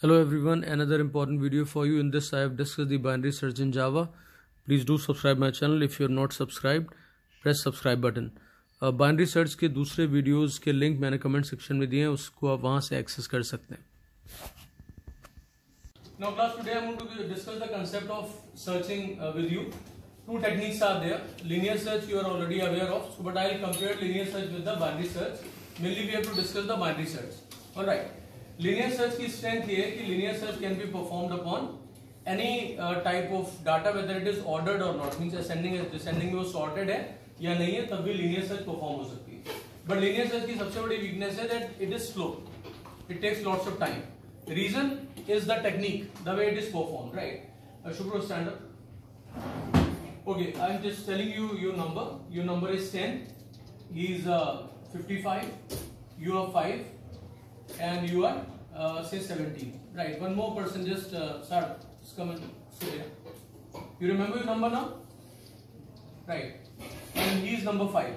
Hello everyone, another important video for you. In this I have discussed the binary search in Java. Please do subscribe my channel. If you are not subscribed, press subscribe button. Binary search के दूसरे videos के link मैंने comment section में दिए हैं, उसको आप वहां से एक्सेस कर सकते हैं. Now class, today I am going to discuss the concept of searching with you. Two techniques are there. Linear search you are already aware of, but I will compare linear search with the binary search. Mainly we have to discuss the binary search. All right. Linear search की strength ये है कि linear search can be performed upon any type of data, whether it is ordered or not. Means ascending है, descending में वो sorted है या नहीं है, तब भी linear search perform हो सकती है. But linear search की सबसे बड़ी weakness है that it is slow. It takes lots of time. The reason is the technique, the way it is performed, right? Shubhro, stand up. Okay, I am just telling you your number. Your number is 10. He is 55. You are 5. And you are say 17, right? One more person, just start, just come and sit here. You remember your number now, right? And he is number 5.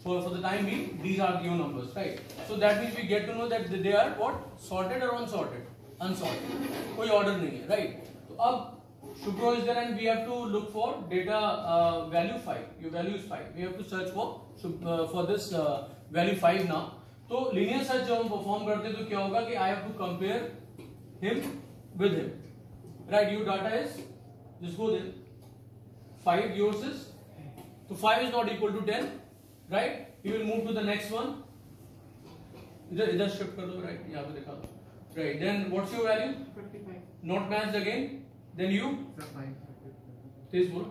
For the time being, these are your numbers, right? So that means we get to know that they are what, sorted or unsorted? Unsorted. कोई order नहीं है, right? तो अब Shubhro is there and we have to look for data value 5. Your value is 5. We have to search for this value 5 now. तो linear search जब हम perform करते हैं तो क्या होगा कि I have to compare him with him, right? You data is just go there 5, yours is, तो 5 is not equal to 10, right? You will move to the next one. इधर शिफ्ट कर दो, राइट? यहां पे दिखा दो, right? Then what's your value? 55. Not matched again. Then you 5. तेज बोलो.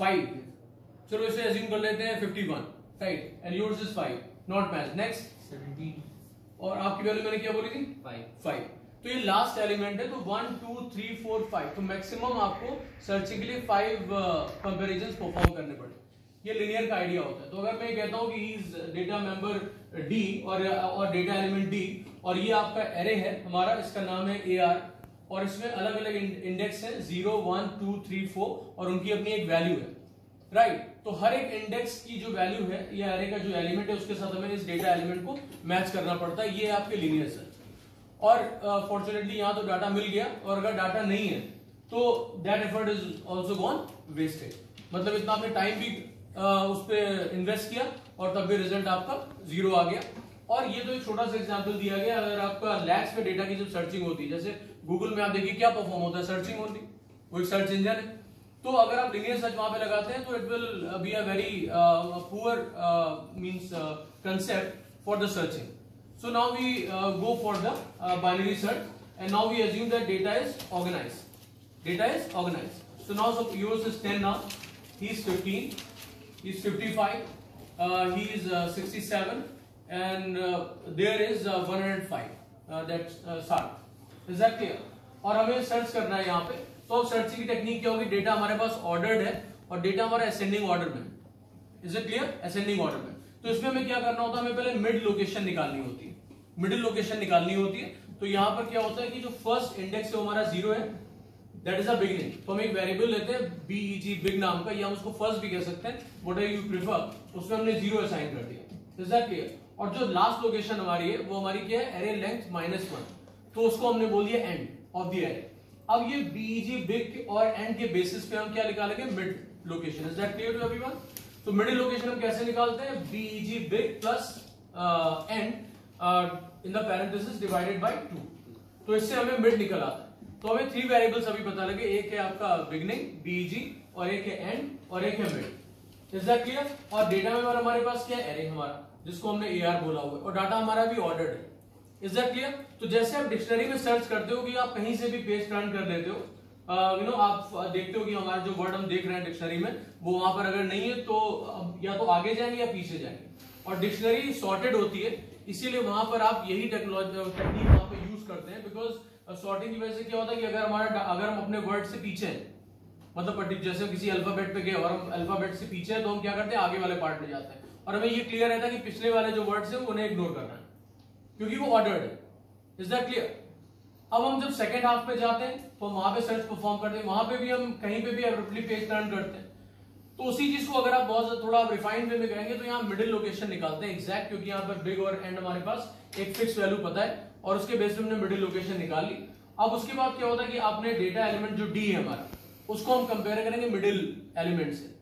5. चलो इसे अज्यूम कर लेते हैं 51, right? And yours is 5. Not match. Next 17. और आपकी वैल्यू मैंने क्या बोली थी? 5. तो ये लास्ट एलिमेंट है. तो 1 2 3 4 5, तो मैक्सिमम आपको सर्चिंग के लिए 5 कंपैरिजंस परफॉर्म करने पड़े. ये लिनियर का आइडिया होता है. तो अगर मैं कहता हूं कि he is data member D और डेटा एलिमेंट डी, और ये आपका एरे है हमारा, इसका नाम है AR, और इसमें अलग अलग इंडेक्स है 0 1 2 3 4, और उनकी अपनी एक वैल्यू है, राइट? तो हर एक इंडेक्स की जो वैल्यू है या एरे का जो एलिमेंट है उसके साथ हमें इस डेटा एलिमेंट को मैच करना पड़ता है. ये आपके लीनियर सर्च. और फॉर्चुनेटली यहां तो डाटा मिल गया, और अगर डाटा नहीं है तो that effort is also gone wasted. मतलब इतना आपने टाइम भी उस पर इन्वेस्ट किया और तब भी रिजल्ट आपका 0 आ गया. और ये तो एक छोटा सा एग्जाम्पल दिया गया. अगर आपका लैक्स पे डेटा की जब सर्चिंग होती है, जैसे गूगल में आप देखिए क्या परफॉर्म होता है, सर्चिंग ओनली. वो एक सर्च इंजन है. तो अगर आप लिनियर सर्च वहां पे लगाते हैं तो it will be a very poor means concept for the searching. So now we go for the binary search, and now we assume that data is organised. Data is organised. So now so yours is 10 now. He is 15, he is 55, he is 67, and there is 105. That's 60. Is that clear? और हमें search करना है यहाँ पे. तो searching की technique क्या होगी? डेटा हमारे पास ऑर्डर्ड है और डेटा हमारा असेंडिंग ऑर्डर में. Is it clear? Ascending order में. तो इसमें हमें क्या करना होता है? हमें पहले मिड लोकेशन निकालनी होती है. मिडिल लोकेशन निकालनी होती है. तो यहां पर क्या होता है कि जो फर्स्ट इंडेक्स है हमारा 0 है, दैट इज अ बिगिनिंग. तो हम एक वेरिएबल लेते हैं BEG, बिग नाम का, या हम उसको फर्स्ट भी कह सकते हैं, व्हाट एवर यू प्रेफर. उसमें हमने 0 असाइन कर दिया. Is that clear? और जो लास्ट लोकेशन हमारी है वो हमारी क्या है? Array length -1. तो उसको हमने बोल दिया एंड ऑफ द एरे. अब ये BEG, बिग और एंड के बेसिस पे हम क्या निकालेंगे? Mid location. Is that clear to everyone? तो मिडिल लोकेशन हम कैसे निकालते हैं? BEG big plus end in the parenthesis divided by 2. तो इससे हमें मिड निकल आता है. तो हमें 3 वेरिएबल्स अभी पता लगे. एक है आपका बिगनिंग BEG, और एक है एंड, और एक है मिड. Is that clear? और डेटा में हमारे पास क्या है? एरे हमारा, जिसको हमने AR बोला हुआ है, और डाटा हमारा भी ऑर्डर्ड है. Is that clear? तो जैसे आप डिक्शनरी में सर्च करते हो कि आप कहीं से भी पेज टर्न कर लेते हो, आप देखते हो कि हमारा जो वर्ड हम देख रहे हैं डिक्शनरी में वो वहां पर अगर नहीं है तो या तो आगे जाएंगे या पीछे जाएंगे. और डिक्शनरी सॉर्टेड होती है, इसीलिए वहां पर आप यही टेक्निक वहां पे यूज करते हैं. बिकॉज सॉर्टिंग की वजह से क्या होता है कि अगर हम अपने वर्ड से पीछे हैं, मतलब जैसे किसी अल्फाबेट पे गए और हम अल्फाबेट से पीछे हैं, तो हम क्या करते हैं? आगे वाले पार्ट में जाते हैं, और हमें ये क्लियर रहता है कि पिछले वाले जो वर्ड्स हैं उन्हें इग्नोर करना है, क्योंकि वो ऑर्डर्ड है. Is that clear? अब हम जब सेकंड हाफ पे जाते हैं तो हम वहां पे सर्च परफॉर्म करते हैं, वहां पे भी हम कहीं पे भी एब्रप्टली पेज टर्न करते हैं. तो उसी चीज को अगर आप बहुत थोड़ा रिफाइंड वे में कहेंगे तो यहाँ मिडिल लोकेशन निकालते हैं एग्जैक्ट, क्योंकि यहाँ पर बिग और एंड हमारे पास एक फिक्स वैल्यू पता है, और उसके बेस पे हमने मिडिल लोकेशन निकाल ली। अब उसके बाद क्या होता है कि आपने डेटा एलिमेंट जो डी है हमारा, उसको हम कंपेयर करेंगे मिडिल एलिमेंट से,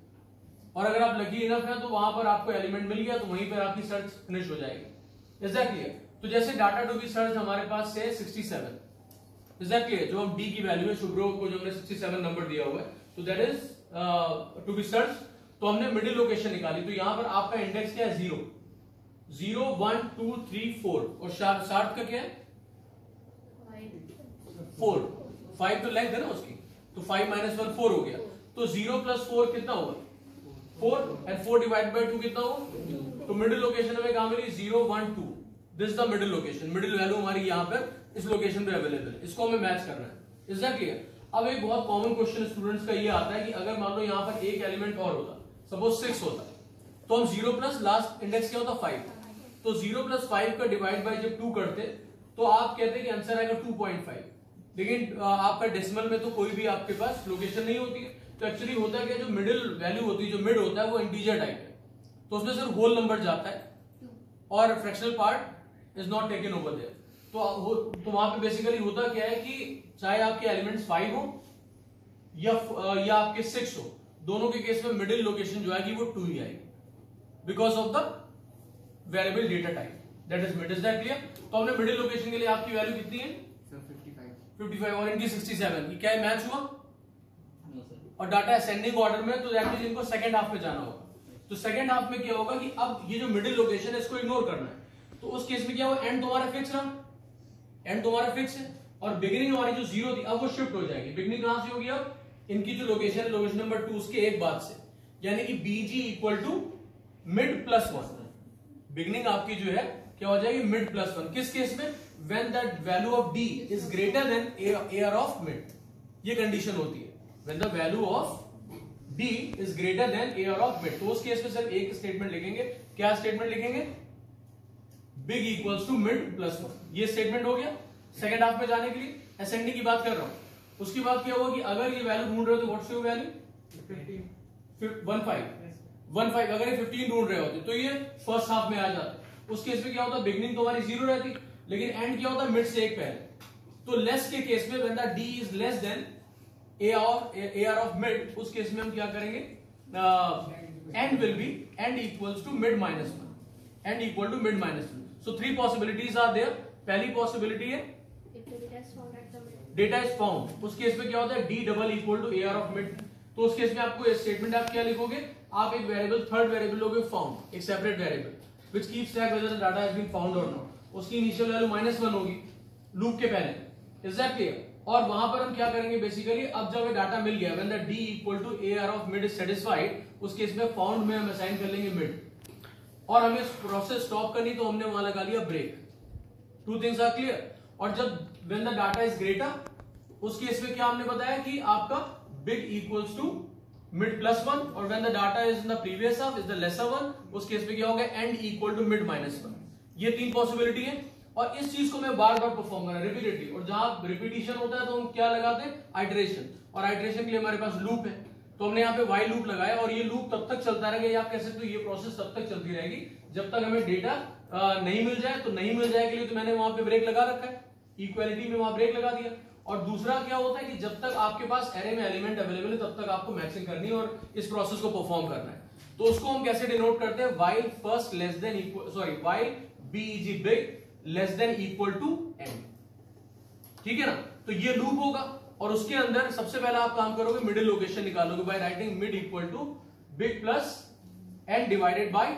और अगर आप लकी इनफ है तो वहां पर आपको एलिमेंट मिल गया तो वहीं पर आपकी सर्च फिनिश हो जाएगी। Is that clear? तो जैसे डाटा टू बी सर्च हमारे पास से 67, इज दैट क्लियर? जो हम डी की वैल्यू है शुभ्रो को जो हमने 67 नंबर दिया हुआ है, तो that is to be search. तो हमने मिडिल लोकेशन निकाली, तो यहां पर आपका इंडेक्स क्या है? 0 0 1 2 3 4, और शार्ट का क्या है? 4 5 तो लेंथ है ना उसकी, तो 5 -1 4 हो गया। तो 0 + 4 कितना होगा? 4, एंड 4 डिवाइड बाय 2 कितना होगा? तो मिडिल लोकेशन हमें कहां मिली? 0 1 2। This is the middle location. Middle value हमारी यहां पर इस लोकेशन पे अवेलेबल है, इसको हमें मैच करना है। Is that clear? अब एक बहुत कॉमन क्वेश्चन स्टूडेंट्स का ये आता है कि अगर मान लो यहां पर एक एलिमेंट और होता, सपोज 6 होता, तो हम 0 प्लस लास्ट इंडेक्स क्या होता? 5। तो 0 + 5 का डिवाइड बाय जब 2 करते तो आप कहते हैं कि आंसर आएगा 2.5, लेकिन आपका डेसिमल में तो कोई भी आपके पास लोकेशन नहीं होती है। तो एक्चुअली होता है कि जो मिडिल वैल्यू होती है, जो मिड होता है, वो इंटीजर टाइप है, तो उसमें सिर्फ होल नंबर जाता है और fractional part is not taken over there. तो वहां पे बेसिकली होता क्या है कि चाहे आपके एलिमेंट्स 5 हो या आपके 6 हो, दोनों के केस में मिडिल लोकेशन जो आएगी वो 2 ही आएगी, because of the variable data type, that is mid. Is that clear? तो हमने मिडिल लोकेशन के लिए आपकी वैल्यू कितनी है? 55 और इनकी 67। ये क्या है? मैच हुआ? और डाटा असेंडिंग ऑर्डर में, तो दैट मींस इनको सेकंड हाफ में जाना होगा। तो सेकंड हाफ में क्या होगा कि अब ये जो मिडिल लोकेशन है इसको इग्नोर करना है। तो उस केस में क्या होगा? एंड तुम्हारा फिक्स रहा, एंड तुम्हारा फिक्स है, और बिगिनिंग हमारी जो 0 थी अब वो शिफ्ट हो जाएगी। बिगिनिंग कहां से होगी? अब इनकी जो लोकेशन है, लोकेशन नंबर 2, उसके एक बाद से, यानी कि BG equal to mid plus 1। Beginning आपकी जो है क्या हो जाएगी? Mid plus 1। किस केस में? When that value of D is greater than AR of mid. ये कंडीशन होती है, when the value of D is greater than AR of mid. तो उस केस में सिर्फ एक स्टेटमेंट लिखेंगे। क्या स्टेटमेंट लिखेंगे? Big equals to mid plus 1। ये स्टेटमेंट हो गया सेकंड हाफ में जाने के लिए। असेंडिंग की बात कर रहा हूं। उसके बाद क्या होगा कि अगर ये वैल्यू ढूंढ रहे हो तो व्हाट्स योर वैल्यू? 15। अगर ये 15 ढूंढ रहे होते तो ये फर्स्ट हाफ में आ जाता। उस केस में क्या होता? बिगिनिंग तो हमारी 0 रहती, लेकिन एंड क्या होता? मिड से एक पहले। तो लेस के केस में, when the D is less than AR of mid, उस केस में हम क्या करेंगे? End will be end equals to mid minus 1। End equal to mid minus 1। So 3 possibilities are there. पहली पॉसिबिलिटी है डेटा इज फाउंड। उस case में क्या होता है? D double equal to AR of mid. तो उस केस में आपको स्टेटमेंट आप क्या लिखोगे? आप एक वेरिएबल, थर्ड वेरिएबल लोगे फाउंड, एक separate variable which keeps track whether the data has been found और नॉट। उसकी इनिशियल वैल्यू -1 होगी लूप के पहले। Is that clear? और वहां पर हम क्या करेंगे बेसिकली? अब जब ये डाटा मिल गया, when the D equal to AR of mid is satisfied, उस केस में फाउंड में हम असाइन कर लेंगे मिड, और हमें प्रोसेस स्टॉप करनी तो हमने वहां लगा लिया ब्रेक। 2 things are clear. और जब when the data is greater, उस केस में क्या हमने बताया कि आपका big equals to mid plus 1, और when the data is in the previous half is the lesser 1, उस केस में क्या होगा? End equal to mid minus 1। ये 3 पॉसिबिलिटी है, और इस चीज को मैं बार बार परफॉर्म करना, रिपीटेडली। और जहां रिपीटिशन होता है तो हम क्या लगाते हैं? आइटरेशन। और आइटरेशन के लिए हमारे पास लूप है, तो हमने यहाँ पे वाइल लूप लगाया, और ये लूप तब तक चलता रहेगा, या आप कह सकते हो ये प्रोसेस तब तक चलती रहेगी जब तक हमें डेटा नहीं मिल जाए। तो नहीं मिल जाए के लिए तो मैंने वहां पे ब्रेक लगा रखा है, इक्वालिटी में वहां ब्रेक लगा दिया। और दूसरा क्या होता है कि जब तक आपके पास एरे में एलिमेंट अवेलेबल है तब तक आपको मैचिंग करनी है और इस प्रोसेस को परफॉर्म करना है। तो उसको हम कैसे डिनोट करते हैं? While first less than equal, sorry, while B E G big less than equal to end. ठीक है ना? तो ये लूप होगा, और उसके अंदर सबसे पहले आप काम करोगे, मिडिल लोकेशन निकालोगे by writing mid equal to big plus end divided by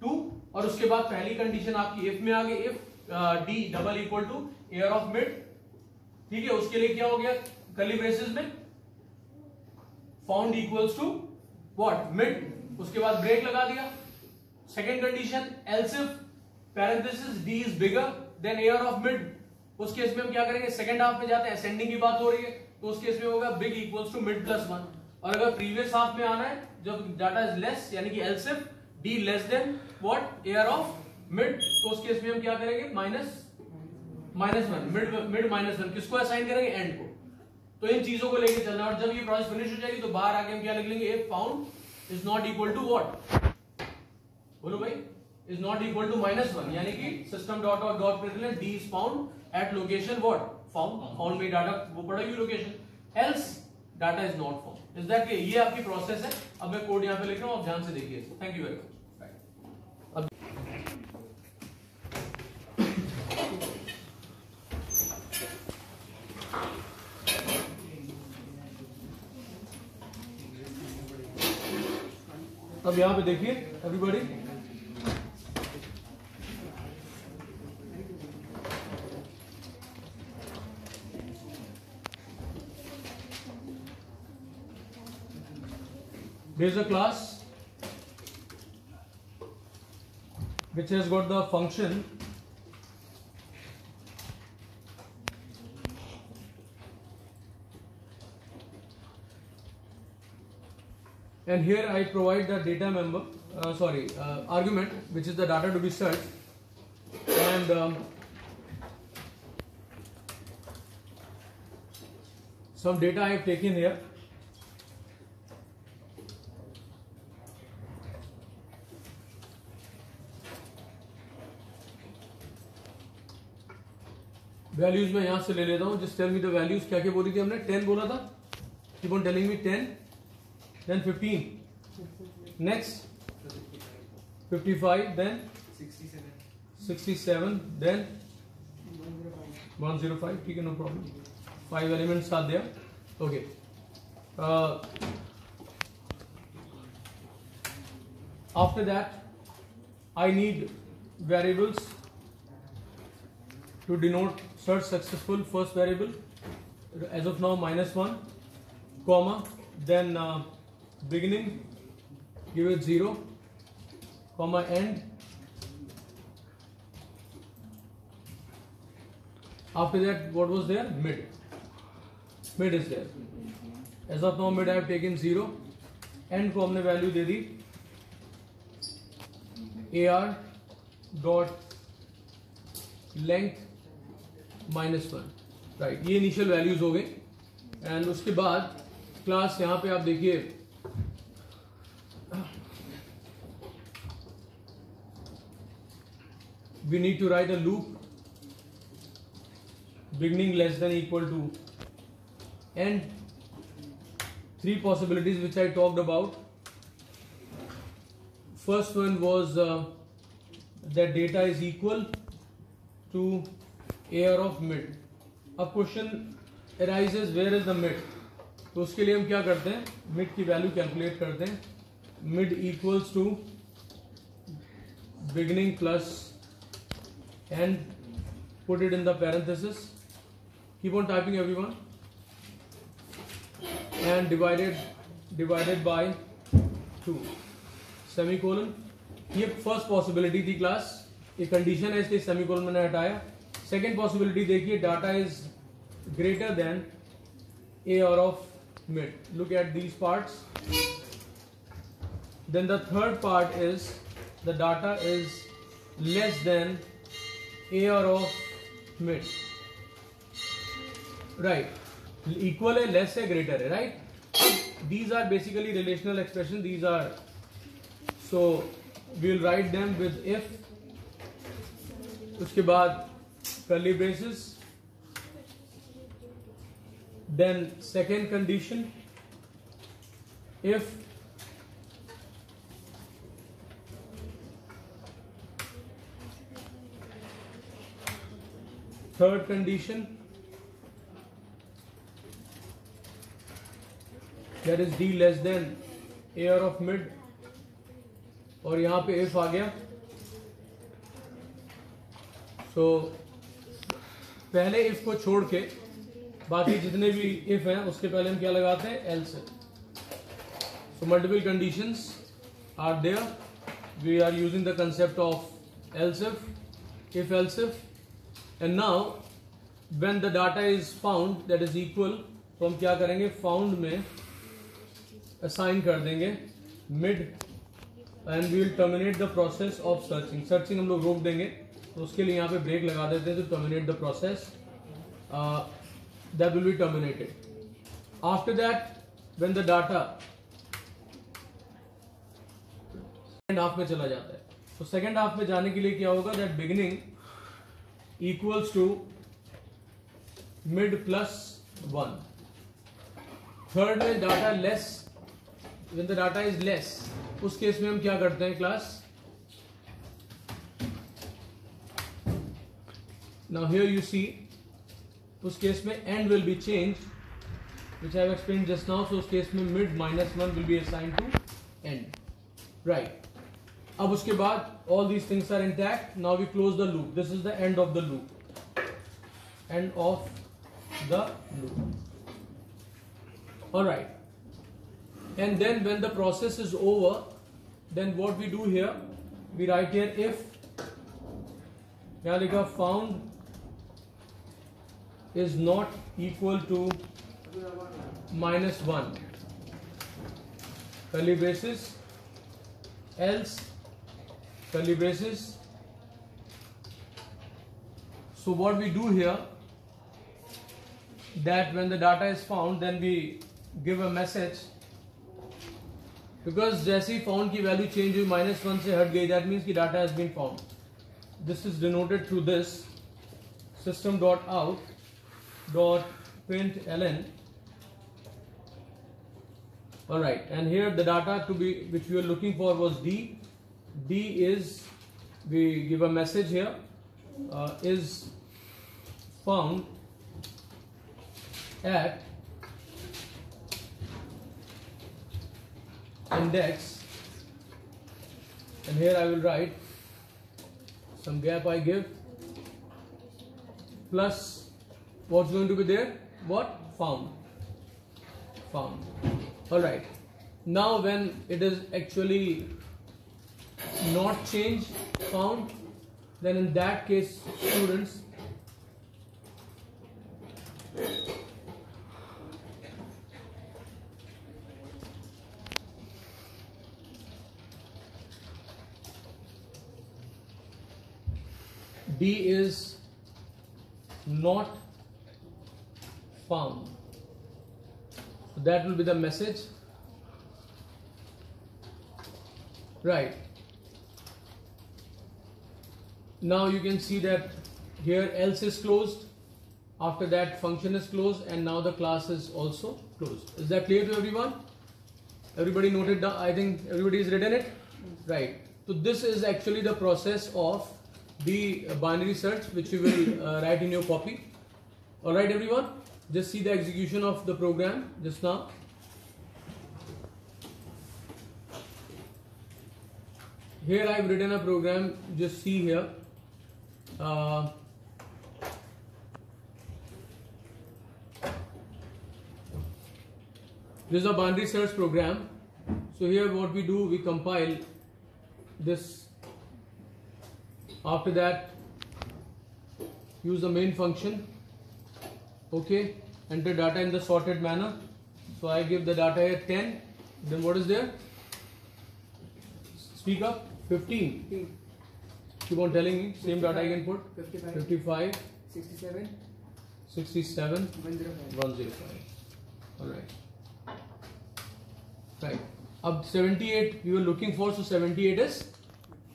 2। और उसके बाद पहली कंडीशन आपकी इफ में आ गई, if D double equal to air of mid. ठीक है? उसके लिए क्या हो गया? कर्ली ब्रेसेस में found equals to what? Mid. उसके बाद ब्रेक लगा दिया। Second condition, else if parenthesis D is bigger than air of mid, उस केस में हम क्या करेंगे? सेकंड हाफ में जाते हैं, असेंडिंग की बात हो रही है, तो उस केस में होगा big equals to mid plus 1। और अगर प्रीवियस हाफ में आना है जब डाटा इज लेस, यानी कि else if D less than what? Air of mid, तो उस केस में हम क्या करेंगे? Minus 1, mid minus 1। किसको असाइन करेंगे? एंड को। तो इन चीजों को लेके चलना, और जब ये प्रोसेस फिनिश हो जाएगी तो बाहर आके हम क्या लिख लेंगे? If found is not equal to what? बोलो भाई, is not equal to -1, यानी कि system dot out dot println d is found at location what found में डाटा वो पड़ेगी location, else data is not found. Is that clear? ये आपकी process है. अब मैं कोड यहाँ पे लिख रहा हूँ, आप ध्यान से देखिए. Thank you very much. अब यहाँ पे देखिए everybody, there is a class which has got the function and here I provide the data member argument, which is the data to be searched, and some data I have taken here. Values मैं यहां से ले लेता हूं. Just tell me the values. क्या क्या बोली थी हमने? 10 बोला था. Keep on telling me. 10, then 15, next 55, then 67, then 105. ठीक है, no problem. 5 elements are there. Okay. After that, I need variables to denote search successful. First variable, as of now, -1, comma, then beginning, give it 0, comma, end. After that, what was there? Mid. Mid is there. As of now, mid I have taken 0. End को हमने value दे दी AR dot length -1. Right, ये initial values हो गए. And उसके बाद class यहाँ पे आप देखिए, we need to write a loop beginning less than equal to end. 3 possibilities which I talked about. First one was that data is equal to AR of mid. अब question arises where is the mid. तो उसके लिए हम क्या करते हैं? Mid की value calculate करते हैं. Mid equals to beginning plus end, put it in the parenthesis, keep on typing everyone, end divided by 2 semicolon. ये फर्स्ट पॉसिबिलिटी थी क्लास. ये कंडीशन है इसलिए सेमीकोलन मैंने हटाया. सेकेंड पॉसिबिलिटी देखिए, data is greater than AR of mid. Look at these parts. Then the third part is the data is less than AR of mid. Right. Equal है, less है, greater है. Right. These are basically relational expressions. These are, so we will write them with if. उसके बाद curly braces. Then second condition, if third condition, that is D less than AR of mid. और यहाँ पे if आ गया. So पहले if को छोड़ के बाकी जितने भी if हैं उसके पहले हम क्या लगाते हैं? else. So multiple conditions are there. We are using the concept of else if else if. And now when the data is found that is equal, तो हम क्या करेंगे? found में assign कर देंगे mid and we will terminate the process of searching. searching हम लोग रोक देंगे, तो उसके लिए यहाँ पे ब्रेक लगा देते हैं. तो terminate the process. That will be terminated. After that, when the data second half में चला जाता है, तो सेकेंड हाफ में जाने के लिए क्या होगा, that beginning equals to mid plus 1. Third में data less, when the data is less, उस केस में हम क्या करते हैं class. Now here you see, उस केस में end will be change which I have explained just now. So उस केस में mid -1 will be assigned to end. Right. अब उसके बाद all these things are intact. Now we close the loop. This is the end of the loop. End of the loop. Alright. And then when the process is over, then what we do here, we write here if, यहाँ लिखा found is not equal to -1 curly braces, else curly braces. So what we do here, that when the data is found, then we give a message, because जैसे ही found की value change हुई -1 से हट गई, that means कि data has been found. This is denoted through this system.out.println. Alright, and here the data to be which we were looking for was D. D is, we give a message here, is found at index, and here I will write some gap I give, plus what's going to be there, what, found. Alright, now when it is actually not changed, found, then in that case, students, D is not found. That will be the message. Right. Now you can see that here else is closed. After that function is closed, and now the class is also closed. Is that clear to everyone? Everybody noted down? I think everybody has written it. Right. So this is actually the process of the binary search, which you will write in your copy. All right, everyone. Just see the execution of the program just now. Here I have written a program, just see here. This is a binary search program. So here what we do, we compile this. After that, use the main function. Okay, enter data in the sorted manner. So I give the data here 10. Then what is there? Speak up. 15. Keep on telling me. Same data I can put. 55. 67. 105. Alright. Right. Ab 78 we were looking for, so 78 is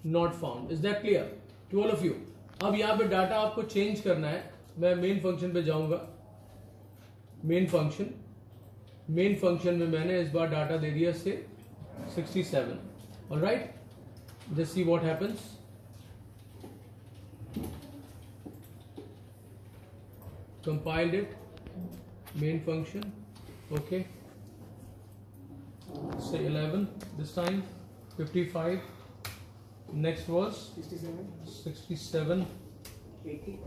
not found. Is that clear to all of you? अब यहाँ पे data आपको change करना है. मैं main function पे जाऊंगा. Main function में मैंने इस बार डाटा दे दिया से 67. Alright. Just see what happens. Compiled it. Main function. Okay. Say 11 this time. 55. Next was 67. 80.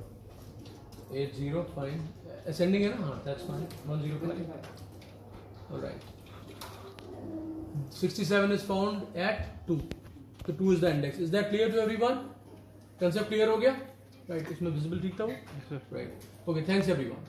Fine. Ascending है ना? हाँ, that's fine. 105. Alright. 67 is found at 2. So 2 is the index. Is that clear to everyone? Concept clear हो गया? Right. इसमें visible ठीक था वो? Right. Okay. Thanks everyone.